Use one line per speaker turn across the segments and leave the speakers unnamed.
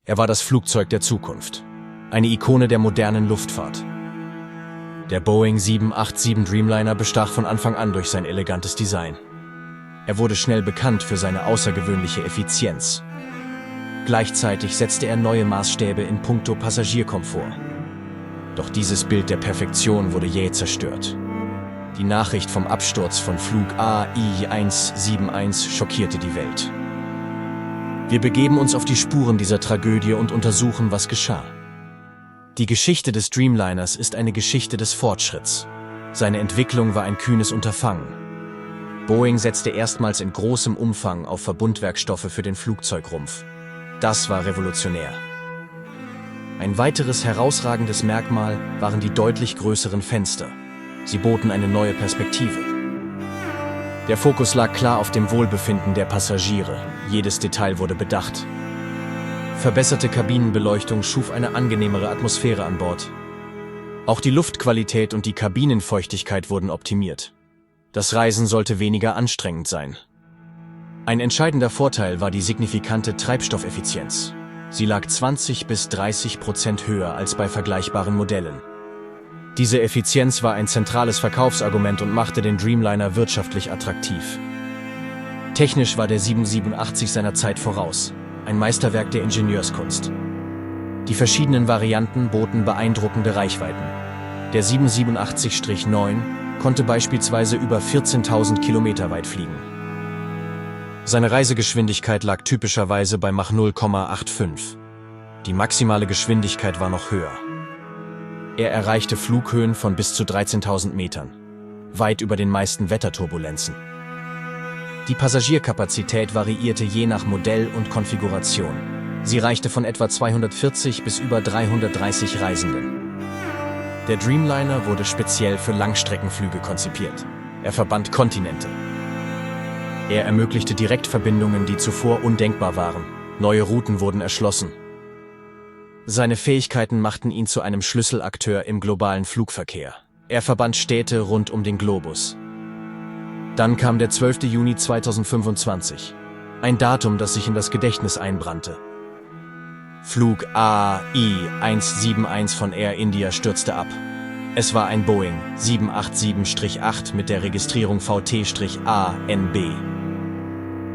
Er war das Flugzeug der Zukunft, eine Ikone der modernen Luftfahrt. Der Boeing 787 Dreamliner bestach von Anfang an durch sein elegantes Design. Er wurde schnell bekannt für seine außergewöhnliche Effizienz. Gleichzeitig setzte er neue Maßstäbe in puncto Passagierkomfort. Doch dieses Bild der Perfektion wurde jäh zerstört. Die Nachricht vom Absturz von Flug AI-171 schockierte die Welt. Wir begeben uns auf die Spuren dieser Tragödie und untersuchen, was geschah. Die Geschichte des Dreamliners ist eine Geschichte des Fortschritts. Seine Entwicklung war ein kühnes Unterfangen. Boeing setzte erstmals in großem Umfang auf Verbundwerkstoffe für den Flugzeugrumpf. Das war revolutionär. Ein weiteres herausragendes Merkmal waren die deutlich größeren Fenster. Sie boten eine neue Perspektive. Der Fokus lag klar auf dem Wohlbefinden der Passagiere. Jedes Detail wurde bedacht. Verbesserte Kabinenbeleuchtung schuf eine angenehmere Atmosphäre an Bord. Auch die Luftqualität und die Kabinenfeuchtigkeit wurden optimiert. Das Reisen sollte weniger anstrengend sein. Ein entscheidender Vorteil war die signifikante Treibstoffeffizienz. Sie lag 20 bis 30% höher als bei vergleichbaren Modellen. Diese Effizienz war ein zentrales Verkaufsargument und machte den Dreamliner wirtschaftlich attraktiv. Technisch war der 787 seiner Zeit voraus, ein Meisterwerk der Ingenieurskunst. Die verschiedenen Varianten boten beeindruckende Reichweiten. Der 787-9 konnte beispielsweise über 14.000 Kilometer weit fliegen. Seine Reisegeschwindigkeit lag typischerweise bei Mach 0,85. Die maximale Geschwindigkeit war noch höher. Er erreichte Flughöhen von bis zu 13.000 Metern, weit über den meisten Wetterturbulenzen. Die Passagierkapazität variierte je nach Modell und Konfiguration. Sie reichte von etwa 240 bis über 330 Reisenden. Der Dreamliner wurde speziell für Langstreckenflüge konzipiert. Er verband Kontinente. Er ermöglichte Direktverbindungen, die zuvor undenkbar waren. Neue Routen wurden erschlossen. Seine Fähigkeiten machten ihn zu einem Schlüsselakteur im globalen Flugverkehr. Er verband Städte rund um den Globus. Dann kam der 12. Juni 2025. Ein Datum, das sich in das Gedächtnis einbrannte. Flug AI-171 von Air India stürzte ab. Es war ein Boeing 787-8 mit der Registrierung VT-ANB.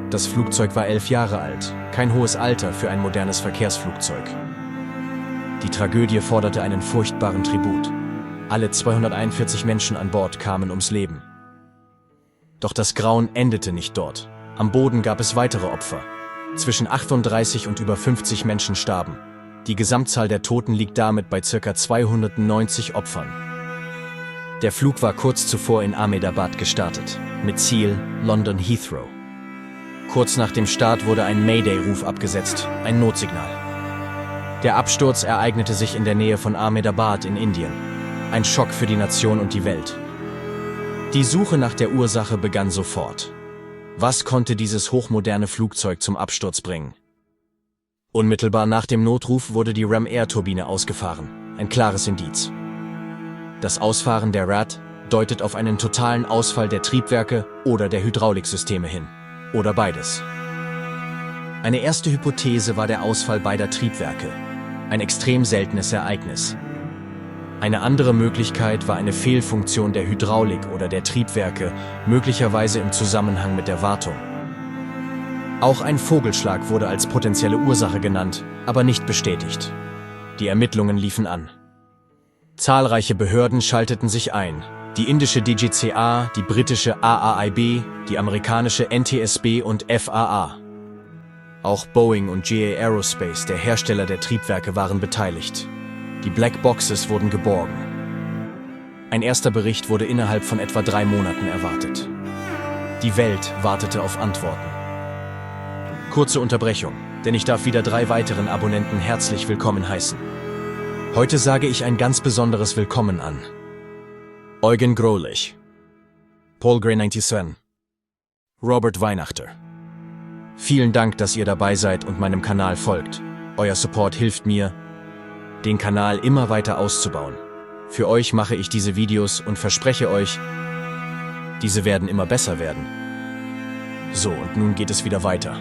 Das Flugzeug war 11 Jahre alt, kein hohes Alter für ein modernes Verkehrsflugzeug. Die Tragödie forderte einen furchtbaren Tribut. Alle 241 Menschen an Bord kamen ums Leben. Doch das Grauen endete nicht dort. Am Boden gab es weitere Opfer. Zwischen 38 und über 50 Menschen starben. Die Gesamtzahl der Toten liegt damit bei ca. 290 Opfern. Der Flug war kurz zuvor in Ahmedabad gestartet, mit Ziel London Heathrow. Kurz nach dem Start wurde ein Mayday-Ruf abgesetzt, ein Notsignal. Der Absturz ereignete sich in der Nähe von Ahmedabad in Indien. Ein Schock für die Nation und die Welt. Die Suche nach der Ursache begann sofort. Was konnte dieses hochmoderne Flugzeug zum Absturz bringen? Unmittelbar nach dem Notruf wurde die Ram-Air-Turbine ausgefahren. Ein klares Indiz. Das Ausfahren der RAT deutet auf einen totalen Ausfall der Triebwerke oder der Hydrauliksysteme hin. Oder beides. Eine erste Hypothese war der Ausfall beider Triebwerke. Ein extrem seltenes Ereignis. Eine andere Möglichkeit war eine Fehlfunktion der Hydraulik oder der Triebwerke, möglicherweise im Zusammenhang mit der Wartung. Auch ein Vogelschlag wurde als potenzielle Ursache genannt, aber nicht bestätigt. Die Ermittlungen liefen an. Zahlreiche Behörden schalteten sich ein. Die indische DGCA, die britische AAIB, die amerikanische NTSB und FAA. Auch Boeing und GA Aerospace, der Hersteller der Triebwerke, waren beteiligt. Die Black Boxes wurden geborgen. Ein erster Bericht wurde innerhalb von etwa 3 Monaten erwartet. Die Welt wartete auf Antworten. Kurze Unterbrechung, denn ich darf wieder 3 weiteren Abonnenten herzlich willkommen heißen. Heute sage ich ein ganz besonderes Willkommen an. Eugen Grolich, Paul Gray 97, Robert Weihnachter. Vielen Dank, dass ihr dabei seid und meinem Kanal folgt. Euer Support hilft mir, den Kanal immer weiter auszubauen. Für euch mache ich diese Videos und verspreche euch, diese werden immer besser werden. So, und nun geht es wieder weiter.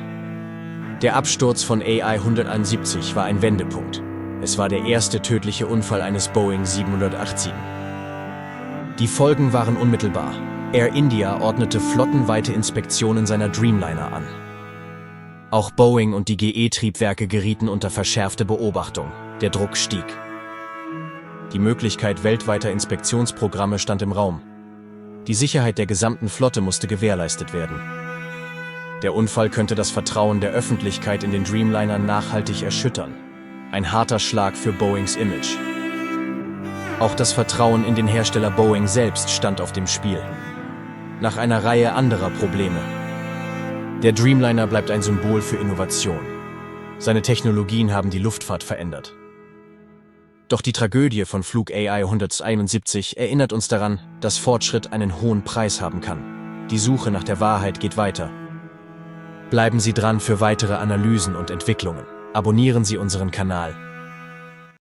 Der Absturz von AI-171 war ein Wendepunkt. Es war der erste tödliche Unfall eines Boeing 787. Die Folgen waren unmittelbar. Air India ordnete flottenweite Inspektionen seiner Dreamliner an. Auch Boeing und die GE-Triebwerke gerieten unter verschärfte Beobachtung. Der Druck stieg. Die Möglichkeit weltweiter Inspektionsprogramme stand im Raum. Die Sicherheit der gesamten Flotte musste gewährleistet werden. Der Unfall könnte das Vertrauen der Öffentlichkeit in den Dreamliner nachhaltig erschüttern. Ein harter Schlag für Boeings Image. Auch das Vertrauen in den Hersteller Boeing selbst stand auf dem Spiel. Nach einer Reihe anderer Probleme. Der Dreamliner bleibt ein Symbol für Innovation. Seine Technologien haben die Luftfahrt verändert. Doch die Tragödie von Flug AI-171 erinnert uns daran, dass Fortschritt einen hohen Preis haben kann. Die Suche nach der Wahrheit geht weiter. Bleiben Sie dran für weitere Analysen und Entwicklungen. Abonnieren Sie unseren Kanal.